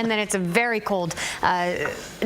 and then it's a very cold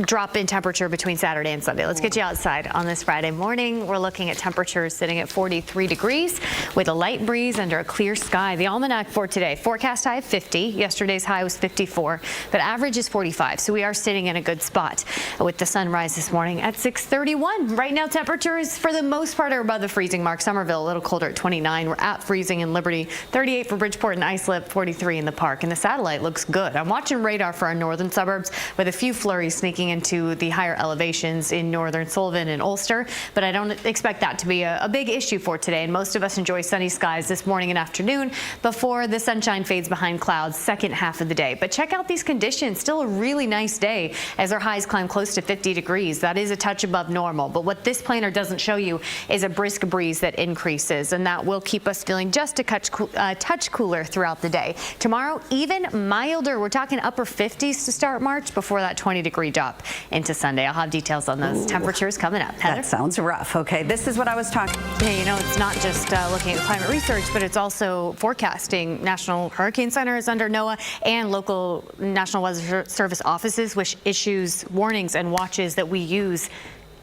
drop in temperature between Saturday and Sunday. Let's get you outside on this Friday morning. We're looking at temperatures sitting at 43 degrees with a light breeze under a clear sky. The almanac for today, forecast high of 50. Yesterday's high was 54, but average is 45. So we are sitting in a good spot with the sunrise this morning at 6:31. Right now, temperatures for the most part are above the freezing mark. Somerville a little colder at 29. We're at freezing in Liberty, 38 for Bridgeport and Islip, 43 in the Park. And the satellite looks good. I'm watching radar for our northern suburbs with a few flurries sneaking into the higher elevations in northern Sullivan and Ulster, but I don't expect that to be a big issue for today. And most of us enjoy sunny skies this morning and afternoon before the sunshine fades behind clouds second half of the day. But check out these conditions. Still a really nice day as our highs climb close to 50 degrees. That is a touch above normal. But what this planner doesn't show you is a brisk breeze that increases, and that will keep us feeling just a touch cooler throughout the day. Tomorrow, even milder. We're talking upper 50s to start March before that 20-degree drop into Sunday. I'll have details on those temperatures coming up. Heather? That sounds rough. Okay, this is what I was talking. Hey, you know, it's not just looking at climate research, but it's also forecasting. National Hurricane Center is under NOAA, and local National Weather Service offices, which issues warnings and watches that we use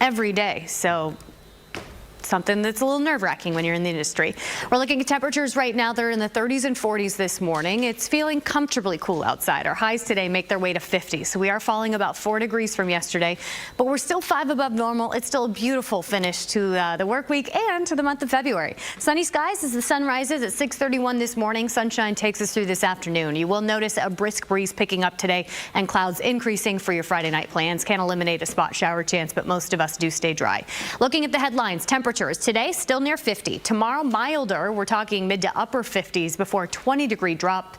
every day. So something that's a little nerve-wracking when you're in the industry. We're looking at temperatures right now. They're in the 30s and 40s this morning. It's feeling comfortably cool outside. Our highs today make their way to 50. So we are falling about 4 degrees from yesterday, but we're still 5 above normal. It's still a beautiful finish to the work week and to the month of February. Sunny skies as the sun rises at 6:31 this morning. Sunshine takes us through this afternoon. You will notice a brisk breeze picking up today and clouds increasing for your Friday night plans. Can't eliminate a spot shower chance, but most of us do stay dry. Looking at the headlines, temperatures today still near 50. Tomorrow milder. We're talking mid to upper 50s before a 20-degree drop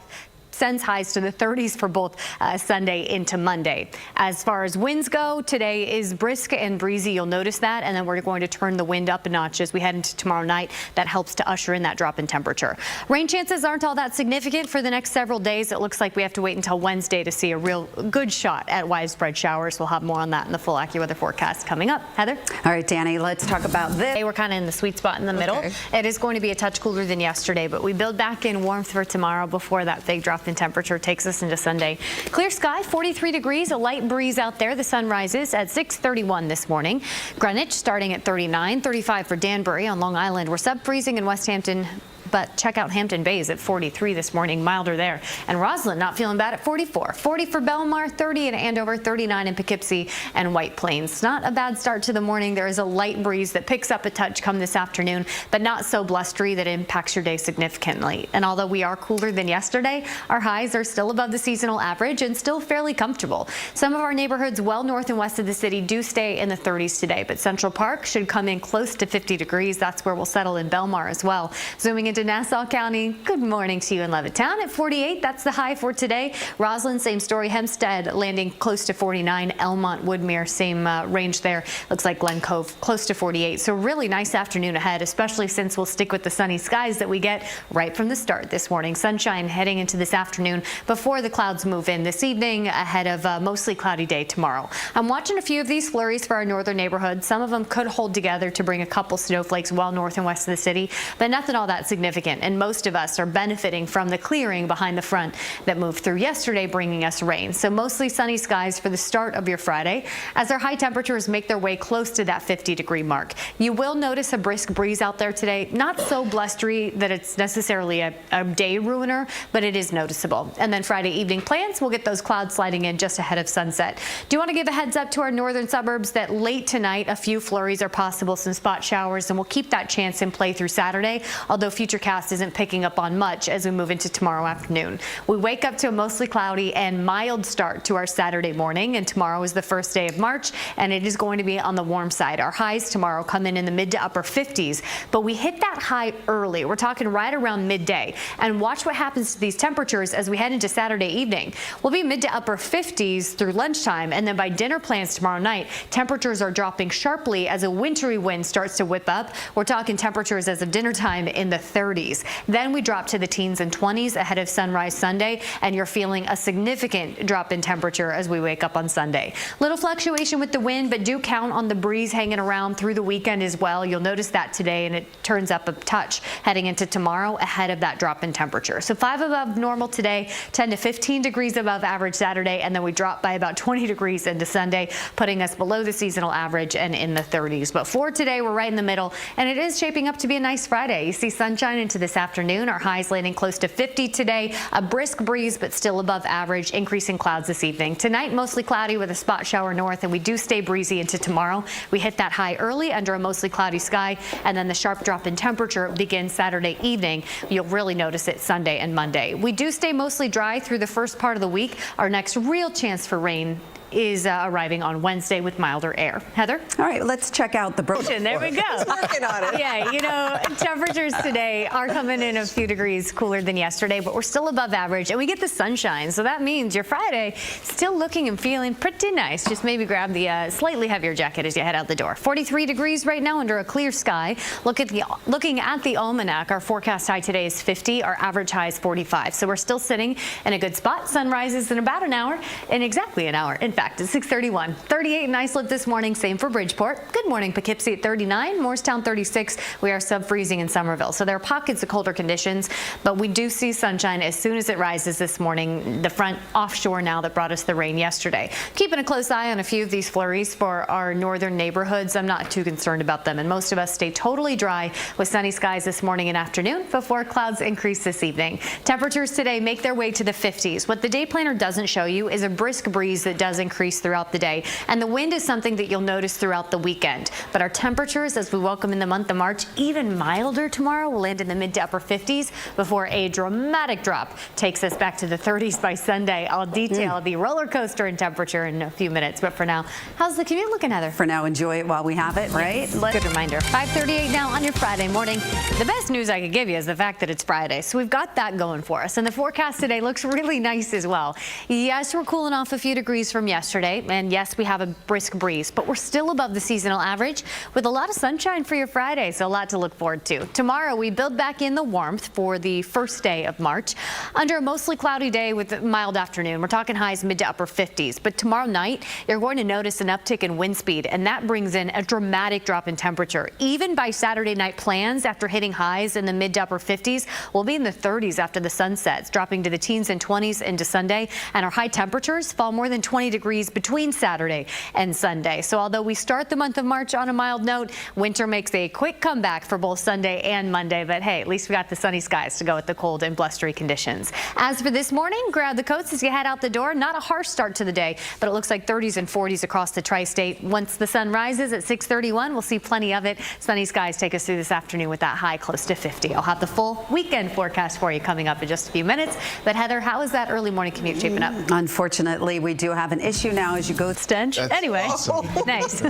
sends highs to the 30s for both Sunday into Monday. As far as winds go, today is brisk and breezy. You'll notice that, and then we're going to turn the wind up a notch as we head into tomorrow night. That helps to usher in that drop in temperature. Rain chances aren't all that significant for the next several days. It looks like we have to wait until Wednesday to see a real good shot at widespread showers. We'll have more on that in the full AccuWeather forecast coming up. Heather? All right, Dani, let's talk about this. Today we're kind of in the sweet spot in the middle. It is going to be a touch cooler than yesterday, but we build back in warmth for tomorrow before that big drop in temperature takes us into Sunday. Clear sky, 43 degrees, a light breeze out there. The sun rises at 6:31 this morning. Greenwich starting at 39, 35 for Danbury on Long Island. We're sub-freezing in West Hampton, but check out Hampton Bays at 43 this morning, milder there. And Roslyn not feeling bad at 44. 40 for Belmar, 30 in Andover, 39 in Poughkeepsie and White Plains. Not a bad start to the morning. There is a light breeze that picks up a touch come this afternoon, but not so blustery that impacts your day significantly. And although we are cooler than yesterday, our highs are still above the seasonal average and still fairly comfortable. Some of our neighborhoods well north and west of the city do stay in the 30s today, but Central Park should come in close to 50 degrees. That's where we'll settle in Belmar as well. Zooming into Nassau County, good morning to you in Levittown at 48. That's the high for today. Roslyn, same story. Hempstead landing close to 49. Elmont, Woodmere, same range there. Looks like Glen Cove close to 48. So really nice afternoon ahead, especially since we'll stick with the sunny skies that we get right from the start this morning. Sunshine heading into this afternoon before the clouds move in this evening ahead of a mostly cloudy day tomorrow. I'm watching a few of these flurries for our northern neighborhoods. Some of them could hold together to bring a couple snowflakes well north and west of the city, but nothing all that significant. And most of us are benefiting from the clearing behind the front that moved through yesterday, bringing us rain. So mostly sunny skies for the start of your Friday as our high temperatures make their way close to that 50-degree mark. You will notice a brisk breeze out there today, not so blustery that it's necessarily a day ruiner, but it is noticeable. And then Friday evening plans, we'll get those clouds sliding in just ahead of sunset. Do want to give a heads up to our northern suburbs that late tonight a few flurries are possible, some spot showers, and we'll keep that chance in play through Saturday, although Futurecast isn't picking up on much as we move into tomorrow afternoon. We wake up to a mostly cloudy and mild start to our Saturday morning, and tomorrow is the first day of March, and it is going to be on the warm side. Our highs tomorrow come in the mid to upper 50s, but we hit that high early. We're talking right around midday, and watch what happens to these temperatures as we head into Saturday evening. We'll be mid to upper 50s through lunchtime, and then by dinner plans tomorrow night, temperatures are dropping sharply as a wintry wind starts to whip up. We're talking temperatures as of dinner time in the 30s. 30s. Then we drop to the teens and 20s ahead of sunrise Sunday, and you're feeling a significant drop in temperature as we wake up on Sunday. Little fluctuation with the wind, but do count on the breeze hanging around through the weekend as well. You'll notice that today, and it turns up a touch heading into tomorrow ahead of that drop in temperature. So 5 above normal today, 10 to 15 degrees above average Saturday, and then we drop by about 20 degrees into Sunday, putting us below the seasonal average and in the 30s. But for today, we're right in the middle, and it is shaping up to be a nice Friday. You see sunshine into this afternoon. Our highs landing close to 50 today. A brisk breeze, but still above average. Increasing clouds this evening. Tonight, mostly cloudy with a spot shower north, and we do stay breezy into tomorrow. We hit that high early under a mostly cloudy sky, and then the sharp drop in temperature begins Saturday evening. You'll really notice it Sunday and Monday. We do stay mostly dry through the first part of the week. Our next real chance for rain is arriving on Wednesday with milder air. Heather? All right, let's check out the There we go. Working on it. Yeah, you know, temperatures today are coming in a few degrees cooler than yesterday, but we're still above average, and we get the sunshine. So that means your Friday still looking and feeling pretty nice. Just maybe grab the slightly heavier jacket as you head out the door. 43 degrees right now under a clear sky. Looking at the almanac, our forecast high today is 50. Our average high is 45. So we're still sitting in a good spot. Sun rises in about an hour, in exactly an hour. In fact, at 6:31. 38 in Islip this morning. Same for Bridgeport. Good morning, Poughkeepsie at 39. Morristown 36. We are sub-freezing in Somerville. So there are pockets of colder conditions, but we do see sunshine as soon as it rises this morning. The front offshore now that brought us the rain yesterday. Keeping a close eye on a few of these flurries for our northern neighborhoods. I'm not too concerned about them, and most of us stay totally dry with sunny skies this morning and afternoon before clouds increase this evening. Temperatures today make their way to the 50s. What the day planner doesn't show you is a brisk breeze that does increase throughout the day, and the wind is something that you'll notice throughout the weekend. But our temperatures as we welcome in the month of March, even milder tomorrow, will land in the mid to upper 50s before a dramatic drop takes us back to the 30s by Sunday. I'll detail the roller coaster in temperature in a few minutes, but for now, how's the commute looking, Heather? For now, enjoy it while we have it, right? Good reminder. 5:38 now on your Friday morning. The best news I could give you is the fact that it's Friday, so we've got that going for us. And the forecast today looks really nice as well. Yes, we're cooling off a few degrees from yesterday, and yes, we have a brisk breeze, but we're still above the seasonal average with a lot of sunshine for your Friday, so a lot to look forward to. Tomorrow, we build back in the warmth for the first day of March under a mostly cloudy day with a mild afternoon. We're talking highs mid to upper 50s, but tomorrow night, you're going to notice an uptick in wind speed, and that brings in a dramatic drop in temperature. Even by Saturday night plans, after hitting highs in the mid to upper 50s, we'll be in the 30s after the sun sets, dropping to the teens and 20s into Sunday, and our high temperatures fall more than 20 degrees between Saturday and Sunday. So although we start the month of March on a mild note, winter makes a quick comeback for both Sunday and Monday, but hey, at least we got the sunny skies to go with the cold and blustery conditions. As for this morning, grab the coats as you head out the door. Not a harsh start to the day, but it looks like 30s and 40s across the tri-state. Once the sun rises at 6:31, we'll see plenty of it. Sunny skies take us through this afternoon with that high close to 50. I'll have the full weekend forecast for you coming up in just a few minutes. But Heather, how is that early morning commute shaping up? Unfortunately, we do have an issue now as you go. Stench. Anyway, awesome. Nice.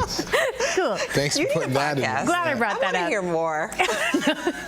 Cool. Thanks for putting that in. Glad I brought that I up. hear more.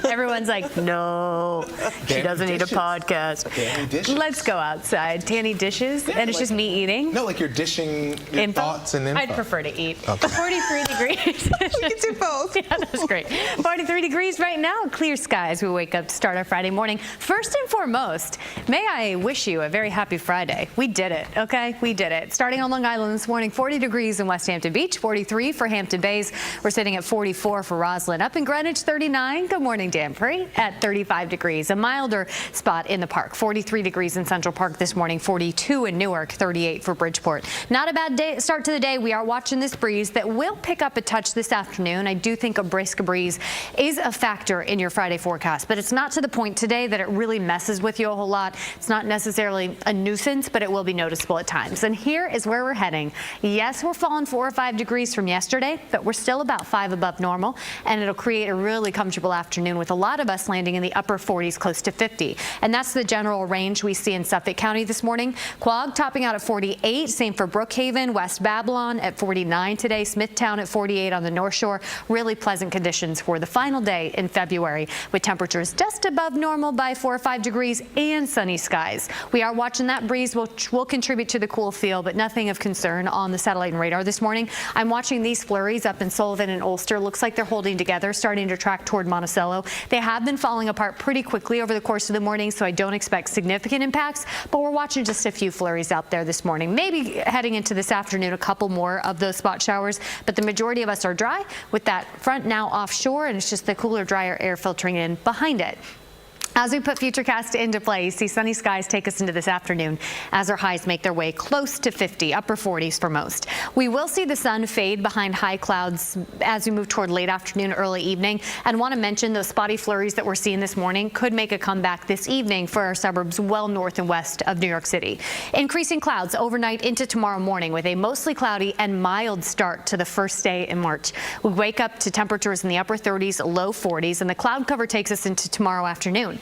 Everyone's like, no, she doesn't need a podcast. Tanny dishes. Let's go outside. Tanny dishes, Yeah, and it's like- just me eating. No, like you're dishing your Info? thoughts and info. I'd prefer to eat. Okay. 43 degrees. We can do both. Yeah, that's great. 43 degrees right now. Clear skies. We wake up to start our Friday morning. First and foremost, may I wish you a very happy Friday. We did it, okay? We did it. Starting on Long Island this morning, 40 degrees in West Hampton Beach, 43 for Hampton Bays. We're sitting at 44 for Roslyn. Up in Greenwich, 39. Good morning, Danbury, at 35 degrees. A milder spot in the park. 43 degrees in Central Park this morning, 42 in Newark, 38 for Bridgeport. Not a bad day, start to the day. We are watching this breeze that will pick up a touch this afternoon. I do think a brisk breeze is a factor in your Friday forecast, but it's not to the point today that it really messes with you a whole lot. It's not necessarily a nuisance, but it will be noticeable at times. And here is where we're heading. Yes, we're falling 4 or 5 degrees from yesterday, but we're still about 5 above normal, and it'll create a really comfortable afternoon with a lot of us landing in the upper 40s, close to 50. And that's the general range we see in Suffolk County this morning. Quogue topping out at 48, same for Brookhaven, West Babylon at 49 today, Smithtown at 48 on the North Shore. Really pleasant conditions for the final day in February with temperatures just above normal by 4 or 5 degrees and sunny skies. We are watching that breeze, which will contribute to the cool feel, but nothing of concern on the satellite and radar this morning. I'm watching these flurries up in Sullivan and Ulster. Looks like they're holding together, starting to track toward Monticello. They have been falling apart pretty quickly over the course of the morning, so I don't expect significant impacts, but we're watching just a few flurries out there this morning. Maybe heading into this afternoon, a couple more of those spot showers, but the majority of us are dry with that front now offshore, and it's just the cooler, drier air filtering in behind it. As we put Futurecast into play, you see sunny skies take us into this afternoon as our highs make their way close to 50, upper 40s for most. We will see the sun fade behind high clouds as we move toward late afternoon, early evening, and want to mention those spotty flurries that we're seeing this morning could make a comeback this evening for our suburbs well north and west of New York City. Increasing clouds overnight into tomorrow morning with a mostly cloudy and mild start to the first day in March. We wake up to temperatures in the upper 30s, low 40s, and the cloud cover takes us into tomorrow afternoon.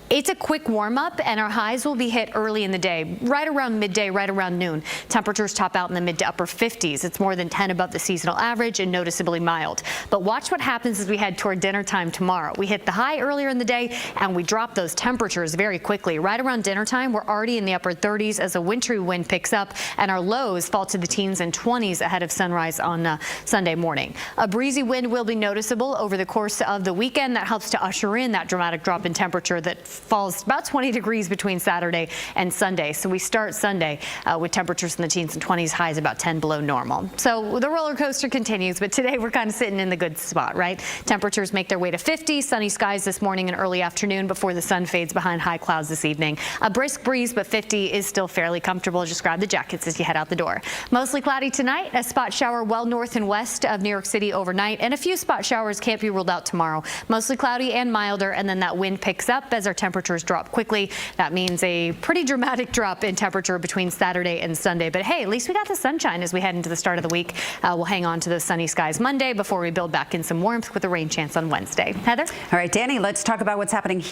It's a quick warm-up, and our highs will be hit early in the day, right around midday, right around noon. Temperatures top out in the mid to upper 50s. It's more than 10 above the seasonal average and noticeably mild. But watch what happens as we head toward dinner time tomorrow. We hit the high earlier in the day, and we drop those temperatures very quickly. Right around dinner time, we're already in the upper 30s as a wintry wind picks up, and our lows fall to the teens and 20s ahead of sunrise on Sunday morning. A breezy wind will be noticeable over the course of the weekend. That helps to usher in that dramatic drop in temperature that falls about 20 degrees between Saturday and Sunday. So we start Sunday with temperatures in the teens and 20s, highs about 10 below normal. So the roller coaster continues, but today we're kind of sitting in the good spot, right? Temperatures make their way to 50, sunny skies this morning and early afternoon before the sun fades behind high clouds this evening. A brisk breeze, but 50 is still fairly comfortable. Just grab the jackets as you head out the door. Mostly cloudy tonight, a spot shower well north and west of New York City overnight, and a few spot showers can't be ruled out tomorrow. Mostly cloudy and milder, and then that wind picks up as our temperatures drop quickly. That means a pretty dramatic drop in temperature between Saturday and Sunday. But hey, at least we got the sunshine as we head into the start of the week. We'll hang on to those sunny skies Monday before we build back in some warmth with a rain chance on Wednesday. Heather? All right, Dani, let's talk about what's happening here.